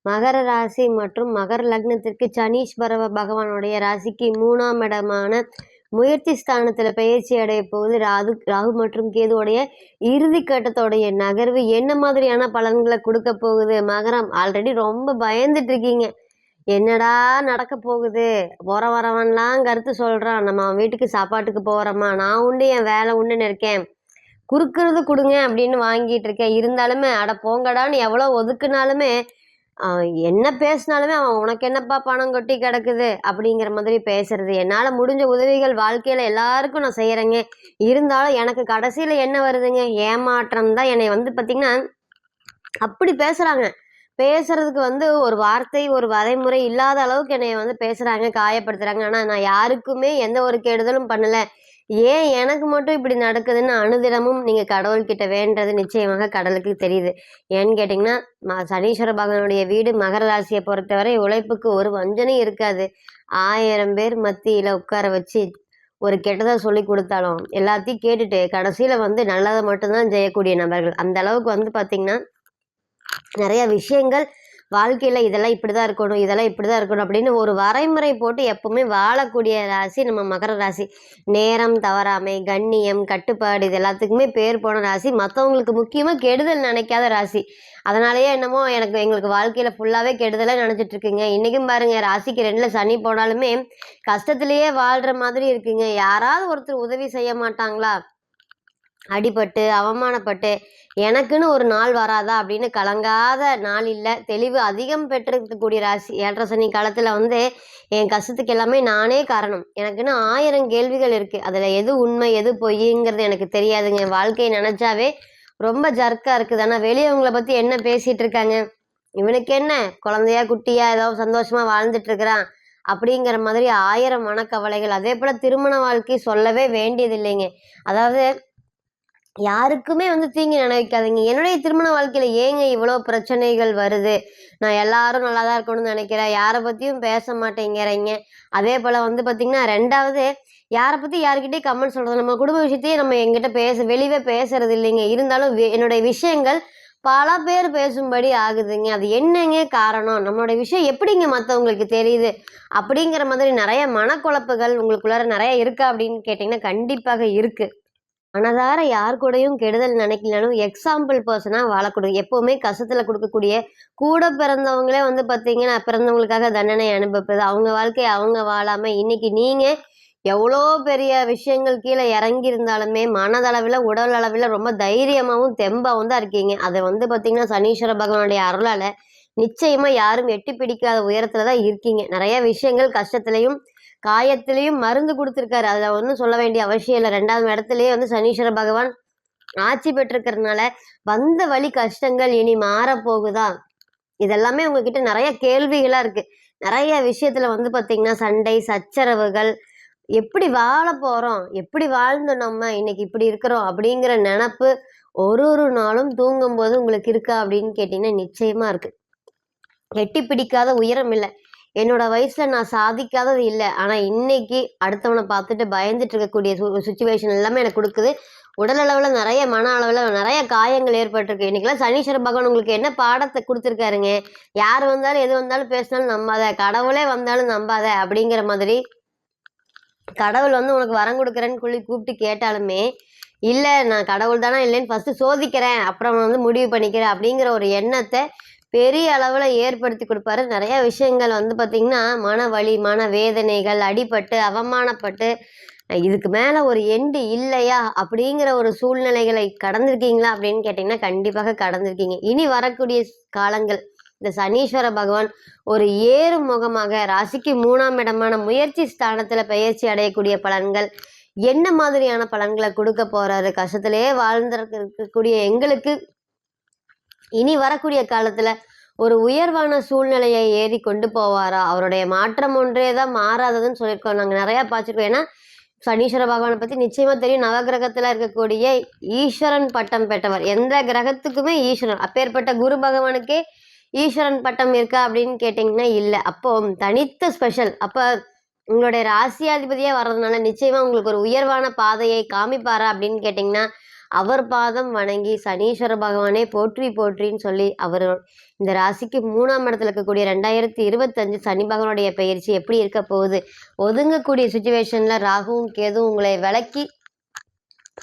மகர ராசி மற்றும் மகர லக்னத்திற்கு சனீஸ்வர பகவானுடைய ராசிக்கு 3ஆம் இடமான முயற்சி ஸ்தானத்துல பயிற்சி அடைய போகுது. ராகு மற்றும் கேதுவோடைய இறுதி கட்டத்தோடைய நகர்வு என்ன மாதிரியான பலன்களை கொடுக்க போகுது? மகரம் ஆல்ரெடி ரொம்ப பயந்துட்டு இருக்கீங்க. என்னடா நடக்க போகுது? வரவன்லாம் கருத்து சொல்றான். நம்ம அவன் வீட்டுக்கு சாப்பாட்டுக்கு போறோமா, நான் உண்டு என் வேலை உண்டுன்னு இருக்கேன், குறுக்கிறது கொடுங்க அப்படின்னு வாங்கிட்டு இருக்கேன். இருந்தாலுமே அட போங்கடான்னு எவ்வளோ ஒதுக்குனாலுமே என்ன பேசினாலுமே அவன் உனக்கு என்னப்பா பணம் கொட்டி கிடக்குது அப்படிங்கிற மாதிரி பேசுறது. என்னால் முடிஞ்ச உதவிகள் வாழ்க்கையில் எல்லாருக்கும் நான் செய்கிறேங்க. இருந்தாலும் எனக்கு கடைசியில் என்ன வருதுங்க? ஏமாற்றம் தான். என்னை பார்த்திங்கன்னா அப்படி பேசுகிறாங்க. பேசுறதுக்கு ஒரு வார்த்தை ஒரு வரைமுறை இல்லாத அளவுக்கு என்னை பேசுகிறாங்க, காயப்படுத்துகிறாங்க. ஆனால் நான் யாருக்குமே எந்த ஒரு கெடுதலும் பண்ணலை. ஏன் எனக்கு மட்டும் இப்படி நடக்குதுன்னு அனுதினமும் நீங்கள் கடவுள்கிட்ட வேண்டது நிச்சயமாக கடலுக்கு தெரியுது. ஏன்னு கேட்டிங்கன்னா சனீஸ்வர பகவானுடைய வீடு மகர ராசியை பொறுத்தவரை உழைப்புக்கு ஒரு வஞ்சனையும் இருக்காது. 1000 பேர் மத்தியில் உட்கார வச்சு ஒரு கெட்டதை சொல்லி கொடுத்தாலும் எல்லாத்தையும் கேட்டுட்டு கடைசியில் நல்லதை மட்டும்தான் செய்யக்கூடிய நபர்கள். அந்த அளவுக்கு பார்த்திங்கன்னா நிறைய விஷயங்கள் வாழ்க்கையில் இதெல்லாம் இப்படி தான் இருக்கணும், இதெல்லாம் இப்படி தான் இருக்கணும் அப்படின்னு ஒரு வரைமுறை போட்டு எப்பவுமே வாழக்கூடிய ராசி நம்ம மகர ராசி. நேரம் தவறாமை, கண்ணியம், கட்டுப்பாடு இது எல்லாத்துக்குமே பேர் போன ராசி. மற்றவங்களுக்கு முக்கியமாக கெடுதல் நினைக்காத ராசி. அதனாலேயே என்னமோ எங்களுக்கு வாழ்க்கையில் ஃபுல்லாகவே கெடுதலாக நினச்சிட்டு இருக்குங்க. இன்றைக்கும் பாருங்கள், ராசிக்கு 2ல் சனி போனாலுமே கஷ்டத்துலேயே வாழ்கிற மாதிரி இருக்குங்க. யாராவது ஒருத்தர் உதவி செய்ய மாட்டாங்களா? அடிபட்டு அவமானப்பட்டு எனக்குன்னு ஒரு நாள் வராதா அப்படின்னு கலங்காத நாள் இல்லை. தெளிவு அதிகம் பெற்றிருக்கக்கூடிய ராசி. 7.5 சனி காலத்தில் என் கஷ்டத்துக்கு எல்லாமே நானே காரணம். எனக்குன்னு 1000 கேள்விகள் இருக்குது. அதில் எது உண்மை எது பொய்ங்கிறது எனக்கு தெரியாதுங்க. வாழ்க்கையை நினச்சாவே ரொம்ப ஜர்க்காக இருக்குது. ஆனால் வெளியவங்களை பற்றி என்ன பேசிகிட்டு இருக்காங்க? இவனுக்கு என்ன குழந்தையா குட்டியா ஏதோ சந்தோஷமாக வாழ்ந்துட்டு இருக்கிறான் அப்படிங்கிற மாதிரி 1000 மனக்கவலைகள். அதே போல் திருமண வாழ்க்கை சொல்லவே வேண்டியது இல்லைங்க. அதாவது யாருக்குமே தீங்கு நினைக்காதீங்க. என்னுடைய திருமண வாழ்க்கையில ஏங்க இவ்வளோ பிரச்சனைகள் வருது? நான் எல்லாரும் நல்லா தான் இருக்கணும்னு நினைக்கிறேன். யாரை பற்றியும் பேச மாட்டேங்கிறீங்க. அதே போல் பார்த்தீங்கன்னா 2வது யாரை பற்றி யாருக்கிட்டே கமெண்ட் சொல்கிறது. நம்ம குடும்ப விஷயத்தையே நம்ம எங்கிட்ட வெளியே பேசுறது இல்லைங்க. இருந்தாலும் என்னுடைய விஷயங்கள் பல பேர் பேசும்படி ஆகுதுங்க. அது என்னங்க காரணம்? நம்மளுடைய விஷயம் எப்படிங்க மற்றவங்களுக்கு தெரியுது? அப்படிங்கிற மாதிரி நிறைய மனக்குழப்புகள் உங்களுக்குள்ளார நிறைய இருக்கா அப்படின்னு கேட்டிங்கன்னா கண்டிப்பாக இருக்குது. மனதார யார் கூடயும் கெடுதல் நினைக்கலனாலும் எக்ஸாம்பிள் பர்சனாக வாழக்கூடிய, எப்போவுமே கஷ்டத்தில் கொடுக்கக்கூடிய, கூட பிறந்தவங்களே பார்த்தீங்கன்னா பிறந்தவங்களுக்காக தண்டனை அனுபவிப்பது. அவங்க வாழ்க்கையை அவங்க வாழாமல் இன்னைக்கு நீங்கள் எவ்வளோ பெரிய விஷயங்கள் கீழே இறங்கி இருந்தாலுமே மனதளவில் உடல் அளவில் ரொம்ப தைரியமாகவும் தெம்பாகவும் தான் இருக்கீங்க. அதை பார்த்தீங்கன்னா சனீஸ்வர பகவானுடைய அருளால் நிச்சயமாக யாரும் எட்டி பிடிக்காத உயரத்தில் தான் இருக்கீங்க. நிறைய விஷயங்கள் கஷ்டத்துலையும் காயத்திலையும் மருந்து கொடுத்துருக்காரு. அதில் ஒன்றும் சொல்ல வேண்டிய அவசியம் இல்லை. 2ஆம் இடத்துலயே சனீஸ்வர பகவான் ஆட்சி பெற்றிருக்கிறதுனால வந்த வழி கஷ்டங்கள் இனி மாறப்போகுதா? இதெல்லாமே உங்ககிட்ட நிறைய கேள்விகளாக இருக்குது. நிறைய விஷயத்தில் பார்த்தீங்கன்னா சண்டை சச்சரவுகள், எப்படி வாழ போகிறோம், எப்படி வாழ்ந்து நம்ம இன்னைக்கு இப்படி இருக்கிறோம் அப்படிங்கிற நினப்பு ஒரு நாளும் தூங்கும்போது உங்களுக்கு இருக்கா அப்படின்னு கேட்டிங்கன்னா நிச்சயமாக இருக்குது. எட்டி பிடிக்காத உயரம் இல்லை. என்னோட வயசுல நான் சாதிக்காதது இல்லை. ஆனா இன்னைக்கு அடுத்தவனை பார்த்துட்டு பயந்துட்டு இருக்கக்கூடிய சுச்சுவேஷன் எல்லாமே எனக்கு கொடுக்குது. உடல் அளவுல நிறைய, மன அளவுல நிறைய காயங்கள் ஏற்பட்டிருக்கு. இன்னைக்கெல்லாம் சனீஸ்வர பகவான் உங்களுக்கு என்ன பாடத்தை கொடுத்துருக்காருங்க? யார் வந்தாலும் எது வந்தாலும் பேசினாலும் நம்பாத, கடவுளே வந்தாலும் நம்பாத அப்படிங்கிற மாதிரி. கடவுள் உனக்கு வரம் கொடுக்குறேன்னு கூப்பிட்டு கேட்டாலுமே இல்லை, நான் கடவுள் தானே இல்லைன்னு ஃபர்ஸ்ட் சோதிக்கிறேன், அப்புறம் முடிவு பண்ணிக்கிறேன் அப்படிங்கிற ஒரு எண்ணத்தை பெரிய அளவில் ஏற்படுத்தி கொடுப்பாரு. நிறைய விஷயங்கள் பார்த்திங்கன்னா மன வலி, மன வேதனைகள், அடிபட்டு அவமானப்பட்டு இதுக்கு மேலே ஒரு எண்டு இல்லையா அப்படிங்கிற ஒரு சூழ்நிலைகளை கடந்திருக்கீங்களா அப்படின்னு கேட்டிங்கன்னா கண்டிப்பாக கடந்திருக்கீங்க. இனி வரக்கூடிய காலங்கள் இந்த சனீஸ்வர பகவான் ஒரு ஏறு முகமாக ராசிக்கு 3ஆம் இடமான முயற்சி ஸ்தானத்தில் பயிற்சி அடையக்கூடிய பலன்கள் என்ன மாதிரியான பலன்களை கொடுக்க போறாரு? கஷ்டத்திலேயே வாழ்ந்திருக்கக்கூடிய எங்களுக்கு இனி வரக்கூடிய காலத்துல ஒரு உயர்வான சூழ்நிலையை ஏறி கொண்டு போவாரா? அவருடைய மாற்றம் ஒன்றே தான் மாறாததுன்னு சொல்லியிருக்கோம். நாங்கள் நிறையா பார்த்துருக்கோம். ஏன்னா சனீஸ்வர பகவானை பற்றி நிச்சயமாக தெரியும். நவகிரகத்தில் இருக்கக்கூடிய ஈஸ்வரன் பட்டம் பெற்றவர். எந்த கிரகத்துக்குமே ஈஸ்வரன். அப்பேற்பட்ட குரு பகவானுக்கே ஈஸ்வரன் பட்டம் இருக்கா அப்படின்னு கேட்டிங்கன்னா இல்லை. அப்போ தனித்த ஸ்பெஷல். அப்போ உங்களுடைய ராசியாதிபதியாக வர்றதுனால நிச்சயமாக உங்களுக்கு ஒரு உயர்வான பாதையை காமிப்பாரா அப்படின்னு கேட்டிங்கன்னா அவர் பாதம் வணங்கி சனீஸ்வர பகவானே போற்றி போற்றின்னு சொல்லி அவர் இந்த ராசிக்கு 3ஆம் இடத்துல இருக்கக்கூடிய 2025 சனி பகவானுடைய பயிற்சி எப்படி இருக்க போகுது, ஒதுங்கக்கூடிய சுச்சுவேஷன்ல ராகுவும் கேதுவும் உங்களை விலக்கி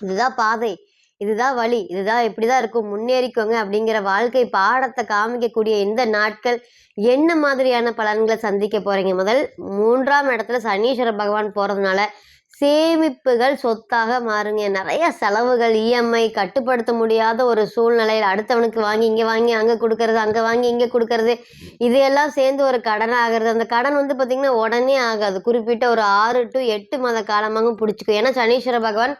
இதுதான் பாதை, இதுதான் வழி, இதுதான் இப்படிதான் இருக்கும், முன்னேறிக்கோங்க அப்படிங்கிற வாழ்க்கை பாடத்தை காமிக்கக்கூடிய இந்த நாட்கள் என்ன மாதிரியான பலன்களை சந்திக்க போறீங்க. முதல் 3ஆம் இடத்துல சனீஸ்வர பகவான் போறதுனால சேமிப்புகள் சொத்தாக மாறுங்க. நிறைய செலவுகள், இஎம்ஐ கட்டுப்படுத்த முடியாத ஒரு சூழ்நிலையில் அடுத்தவனுக்கு வாங்கி இங்கே வாங்கி அங்கே கொடுக்கறது, அங்கே வாங்கி இங்கே கொடுக்கறது, இதையெல்லாம் சேர்ந்து ஒரு கடன் ஆகிறது. அந்த கடன் வந்து பார்த்திங்கன்னா உடனே ஆகாது, குறிப்பிட்ட ஒரு 6 to 8 மாத காலமாக பிடிச்சிக்கும். ஏன்னா சனீஸ்வர பகவான்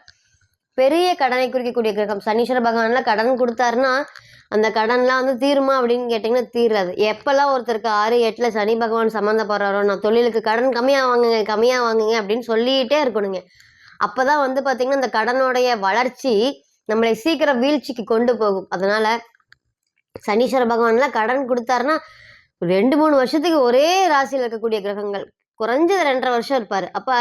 பெரிய கடனை குறிக்கக்கூடிய கிரகம். சனீஸ்வர பகவான்ல கடன் கொடுத்தாருன்னா அந்த கடன்லாம் வந்து தீருமா அப்படின்னு கேட்டிங்கன்னா தீராது. எப்போல்லாம் ஒருத்தருக்கு 6, 8ல் சனி பகவான் சம்மந்தப்படுறாரோ, நான் தொழிலுக்கு கடன் கம்மியாக வாங்குங்க அப்படின்னு சொல்லிகிட்டே இருக்கணுங்க. அப்போ தான் வந்து பார்த்திங்கன்னா இந்த கடனுடைய வளர்ச்சி நம்மளை சீக்கிரம் வீழ்ச்சிக்கு கொண்டு போகும். அதனால் சனீஸ்வர பகவான்லாம் கடன் கொடுத்தாருன்னா 2-3 வருஷத்துக்கு ஒரே ராசியில் இருக்கக்கூடிய கிரகங்கள், குறைஞ்சது 2.5 வருஷம் இருப்பார். அப்போ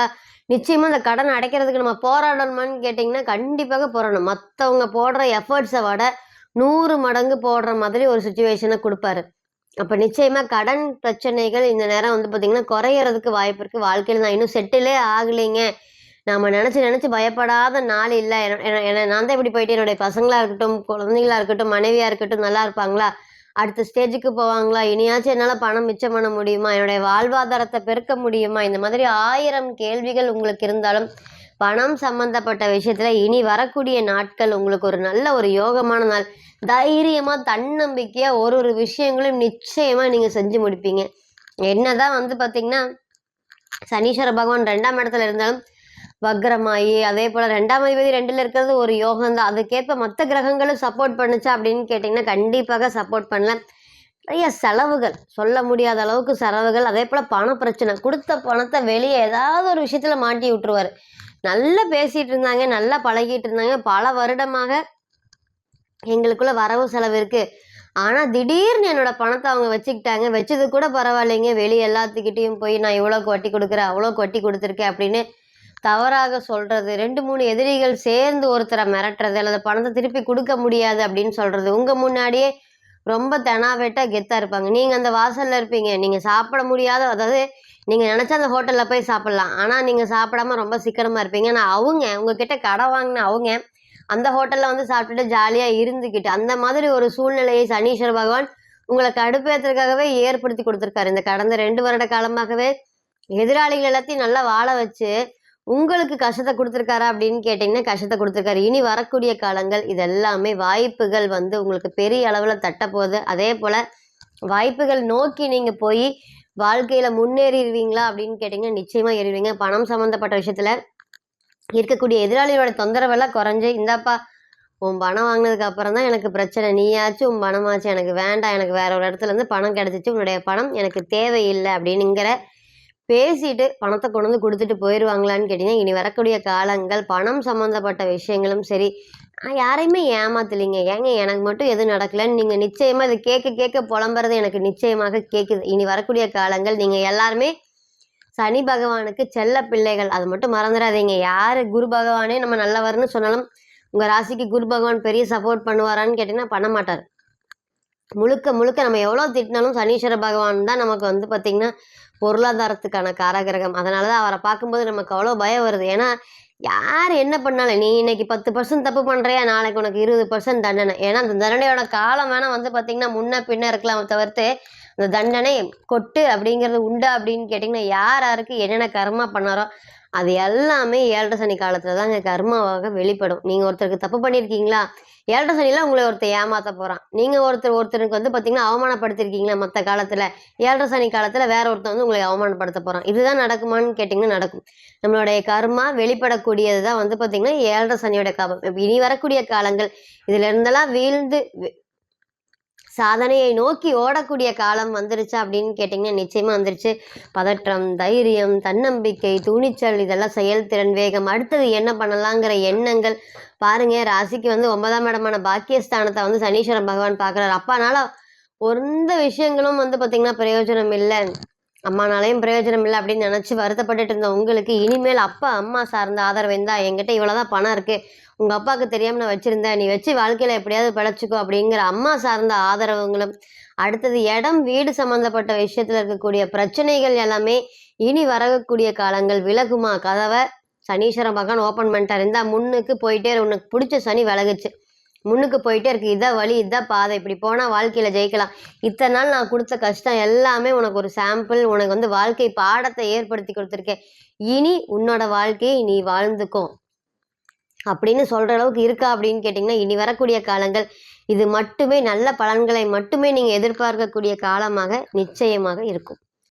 நிச்சயமாக அந்த கடன் அடைக்கிறதுக்கு நம்ம போராடணுமான்னு கேட்டிங்கன்னா கண்டிப்பாக போராடணும். மற்றவங்க போடுற எஃபர்ட்ஸை விட 100 மடங்கு போடுற மாதிரி ஒரு சுச்சுவேஷனை கொடுப்பாரு. அப்போ நிச்சயமாக கடன் பிரச்சனைகள் இந்த நேரம் வந்து பார்த்திங்கன்னா குறையிறதுக்கு வாய்ப்பு இருக்குது. வாழ்க்கையில் நான் இன்னும் செட்டிலே ஆகலைங்க, நாம் நினச்சி பயப்படாத நாள் இல்லை, நான் தான் இப்படி போயிட்டு என்னுடைய பசங்களாக இருக்கட்டும், குழந்தைங்களாக இருக்கட்டும், மனைவியாக இருக்கட்டும் நல்லா இருப்பாங்களா, அடுத்த ஸ்டேஜுக்கு போவாங்களா, இனியாச்சும் என்னால் பணம் மிச்சம் பண்ண முடியுமா, என்னுடைய வாழ்வாதாரத்தை பெருக்க முடியுமா, இந்த மாதிரி 1000 கேள்விகள் உங்களுக்கு இருந்தாலும் பணம் சம்பந்தப்பட்ட விஷயத்துல இனி வரக்கூடிய நாட்கள் உங்களுக்கு ஒரு நல்ல ஒரு யோகமான நாள். தைரியமா தன்னம்பிக்கையா ஒரு விஷயங்களும் நிச்சயமா நீங்க செஞ்சு முடிப்பீங்க. என்னதான் வந்து பாத்தீங்கன்னா சனீஸ்வர பகவான் 2ஆம் இடத்துல இருந்தாலும் வக்ரமாயி, அதே போல 2ஆம் அதிபதி 2ல் இருக்கிறது ஒரு யோகம் தான். அதுக்கேற்ப மற்ற கிரகங்களும் சப்போர்ட் பண்ணுச்சா அப்படின்னு கேட்டிங்கன்னா கண்டிப்பாக சப்போர்ட் பண்ணல. நிறைய செலவுகள், சொல்ல முடியாத அளவுக்கு செலவுகள், அதே போல் பண பிரச்சனை, கொடுத்த பணத்தை வெளியே ஏதாவது ஒரு விஷயத்தில் மாட்டி விட்டுருவார். நல்லா பேசிகிட்டு இருந்தாங்க, நல்லா பழகிட்டு இருந்தாங்க, பல வருடமாக எங்களுக்குள்ள வரவு செலவு இருக்குது, ஆனால் திடீர்னு என்னோட பணத்தை அவங்க வச்சுக்கிட்டாங்க, வச்சது கூட பரவாயில்லைங்க, வெளியே எல்லாத்துக்கிட்டேயும் போய் நான் இவ்வளோக்கு வட்டி கொடுக்குறேன், அவ்வளோக்கு வட்டி கொடுத்துருக்கேன் அப்படின்னு தவறாக சொல்கிறது, 2-3 எதிரிகள் சேர்ந்து ஒருத்தரை மிரட்டுறது, அல்லது பணத்தை திருப்பி கொடுக்க முடியாது அப்படின்னு சொல்கிறது, உங்கள் முன்னாடியே ரொம்ப தெனாவெட்டா கெத்தாக இருப்பாங்க. நீங்கள் அந்த வாசலில் இருப்பீங்க, நீங்கள் சாப்பிட முடியாத, அதாவது நீங்கள் நினச்சா அந்த ஹோட்டலில் போய் சாப்பிட்லாம், ஆனால் நீங்கள் சாப்பிடாம ரொம்ப சிக்கனமாக இருப்பீங்க. ஆனால் அவங்க உங்ககிட்ட கடை வாங்கின அவங்க அந்த ஹோட்டலில் வந்து சாப்பிட்டுட்டு ஜாலியாக இருந்துக்கிட்டு, அந்த மாதிரி ஒரு சூழ்நிலையை சனீஸ்வர பகவான் உங்களை கடுப்பேற்றுறதுக்காகவே ஏற்படுத்தி கொடுத்துருக்காரு. இந்த கடந்த 2 வருட காலமாகவே எதிராளிகள் எல்லாத்தையும் நல்லா வாழ வச்சு உங்களுக்கு கஷ்டத்தை கொடுத்துருக்காரா அப்படின்னு கேட்டிங்கன்னா கஷ்டத்தை கொடுத்துருக்காரு. இனி வரக்கூடிய காலங்கள் இதெல்லாமே வாய்ப்புகள் வந்து உங்களுக்கு பெரிய அளவில் தட்டப்போகுது. அதே போல் வாய்ப்புகள் நோக்கி நீங்கள் போய் வாழ்க்கையில் முன்னேறிடுவீங்களா அப்படின்னு கேட்டிங்கன்னா நிச்சயமாக ஏறிடுவீங்க. பணம் சம்மந்தப்பட்ட விஷயத்தில் இருக்கக்கூடிய எதிராளியோட தொந்தரவெல்லாம் குறைஞ்சி, இந்தாப்பா உன் பணம் வாங்கினதுக்கு அப்புறம் தான் எனக்கு பிரச்சனை, நீயாச்சும் உன் பணமாச்சு எனக்கு வேண்டாம், எனக்கு வேற ஒரு இடத்துலேருந்து பணம் கிடச்சிச்சு, உன்னுடைய பணம் எனக்கு தேவையில்லை அப்படின்னுங்கிற பேசிட்டு பணத்தை கொண்டு வந்து கொடுத்துட்டு போயிடுவாங்களான்னு கேட்டிங்கன்னா இனி வரக்கூடிய காலங்கள் பணம் சம்மந்தப்பட்ட விஷயங்களும் சரி, யாரையுமே ஏமாத்தலைங்க, ஏங்க எனக்கு மட்டும் எதுவும் நடக்கலைன்னு நீங்கள் நிச்சயமாக இது கேட்க புலம்புறது எனக்கு நிச்சயமாக கேட்குது. இனி வரக்கூடிய காலங்கள் நீங்கள் எல்லாருமே சனி பகவானுக்கு செல்ல பிள்ளைகள், அது மட்டும் மறந்துடாதீங்க. யார் குரு பகவானே நம்ம நல்லவர்னு சொன்னாலும் உங்கள் ராசிக்கு குரு பகவான் பெரிய சப்போர்ட் பண்ணுவாரான்னு கேட்டிங்கன்னா பண்ண மாட்டார். முழுக்க நம்ம எவ்வளோ திட்டினாலும் சனீஸ்வர பகவான் தான் நமக்கு வந்து பார்த்திங்கன்னா பொருளாதாரத்துக்கான காரகிரகம். அதனால தான் அவரை பார்க்கும்போது நமக்கு அவ்வளோ பயம் வருது. ஏன்னா யார் என்ன பண்ணாலும் நீ இன்னைக்கு 10% தப்பு பண்ணுறியா, நாளைக்கு உனக்கு 20% தண்டனை. ஏன்னா அந்த தண்டனையோட காலம் வேணால் வந்து பார்த்திங்கன்னா முன்ன பின்ன இருக்கலாம், தவிர்த்து அந்த தண்டனை கொட்டு அப்படிங்கிறது உண்டா அப்படின்னு கேட்டிங்கன்னா யாருக்கு என்னென்ன கர்மா பண்ணாரோ அது எல்லாமே 7.5 சனி காலத்தில் தாங்க கர்மாவாக வெளிப்படும். நீங்கள் ஒருத்தருக்கு தப்பு பண்ணியிருக்கீங்களா, 7.5 சனியில் உங்களை ஒருத்தர் ஏமாற்ற போகிறான். நீங்கள் ஒருத்தருக்கு வந்து பார்த்திங்கன்னா அவமானப்படுத்திருக்கீங்களா மற்ற காலத்தில், 7.5 சனி காலத்தில் வேற ஒருத்தர் வந்து உங்களை அவமானப்படுத்த போகிறான். இதுதான் நடக்குமான்னு கேட்டிங்கன்னா நடக்கும். நம்மளுடைய கர்மா வெளிப்படக்கூடியது தான் வந்து பார்த்திங்கன்னா 7.5 சனியோட காலம். இனி வரக்கூடிய காலங்கள் இதில் இருந்தெல்லாம் வீழ்ந்து சாதனையை நோக்கி ஓடக்கூடிய காலம் வந்துருச்சா அப்படின்னு கேட்டிங்கன்னா நிச்சயமாக வந்துருச்சு. பதற்றம், தைரியம், தன்னம்பிக்கை, துணிச்சல், இதெல்லாம் செயல்திறன், வேகம், அடுத்தது என்ன பண்ணலாங்கிற எண்ணங்கள் பாருங்க. ராசிக்கு வந்து 9ஆம் இடமான பாக்கியஸ்தானத்தை வந்து சனீஸ்வர பகவான் பார்க்குறாரு. அப்பனால எந்த விஷயங்களும் வந்து பார்த்திங்கன்னா பிரயோஜனம் இல்லை, அம்மானாலையும் பிரயோஜனம் இல்லை அப்படின்னு நினச்சி வருத்தப்பட்டுட்டு இருந்த உங்களுக்கு இனிமேல் அப்பா அம்மா சார்ந்த ஆதரவு இருந்தா என்கிட்ட இவ்வளோதான் பணம் இருக்குது, உங்கள் அப்பாவுக்கு தெரியாமல் நான் வச்சுருந்தேன், நீ வச்சு வாழ்க்கையில் எப்படியாவது பிழைச்சிக்கோ அப்படிங்கிற அம்மா சார்ந்த ஆதரவுங்களும், அடுத்தது இடம் வீடு சம்மந்தப்பட்ட விஷயத்தில் இருக்கக்கூடிய பிரச்சனைகள் எல்லாமே இனி வரக்கூடிய காலங்கள் விலகுமா? கதவை சனீஸ்வர பகவான் ஓப்பன் பண்ணிட்டார். இருந்தா முன்னுக்கு போயிட்டே உனக்கு பிடிச்ச சனி விலகுச்சு, முன்னுக்கு போயிட்டே இருக்கு, இதான் வழி, இதான் பாதை, இப்படி போனால் வாழ்க்கையில் ஜெயிக்கலாம். இத்தனை நாள் நான் கொடுத்த கஷ்டம் எல்லாமே உனக்கு ஒரு சாம்பிள், உனக்கு வந்து வாழ்க்கை பாடத்தை ஏற்படுத்தி கொடுத்துருக்கேன், இனி உன்னோட வாழ்க்கையை நீ வாழ்ந்துக்கோ அப்படின்னு சொல்கிற அளவுக்கு இருக்கா அப்படின்னு கேட்டிங்கன்னா, இனி வரக்கூடிய காலங்கள் இது மட்டுமே நல்ல பலன்களை மட்டுமே நீங்கள் எதிர்பார்க்கக்கூடிய காலமாக நிச்சயமாக இருக்கும்.